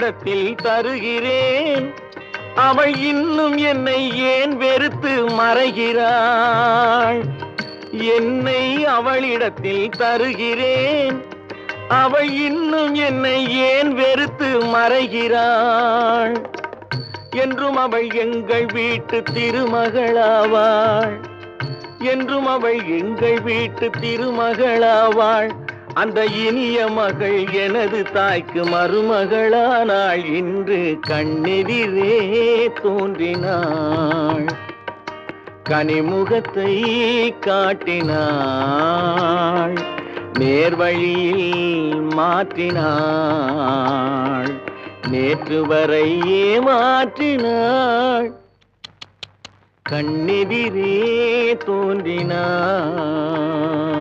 அவளிடத்தில் தருகிறேன். அவள் இன்னும் என்னை ஏன் வெறுத்து மறைகிறாள்? என்னை அவளிடத்தில் தருகிறேன். அவள் இன்னும் என்னை ஏன் வெறுத்து மறைகிறாள்? என்றும் அவள் எங்கள் வீட்டு திருமகளாவாள். என்றும் அவள் எங்கள் வீட்டு திருமகளாவாள். அந்த இனிய மகள் எனது தாய்க்கு மருமகளானாள். இன்று கண்ணெதிரே தோன்றினாள். கனிமுகத்தை காட்டினாள். நேர்வழியில் மாற்றினாள். நேற்று வரை ஏமாற்றினாள். கண்ணெதிரே தோன்றினாள்.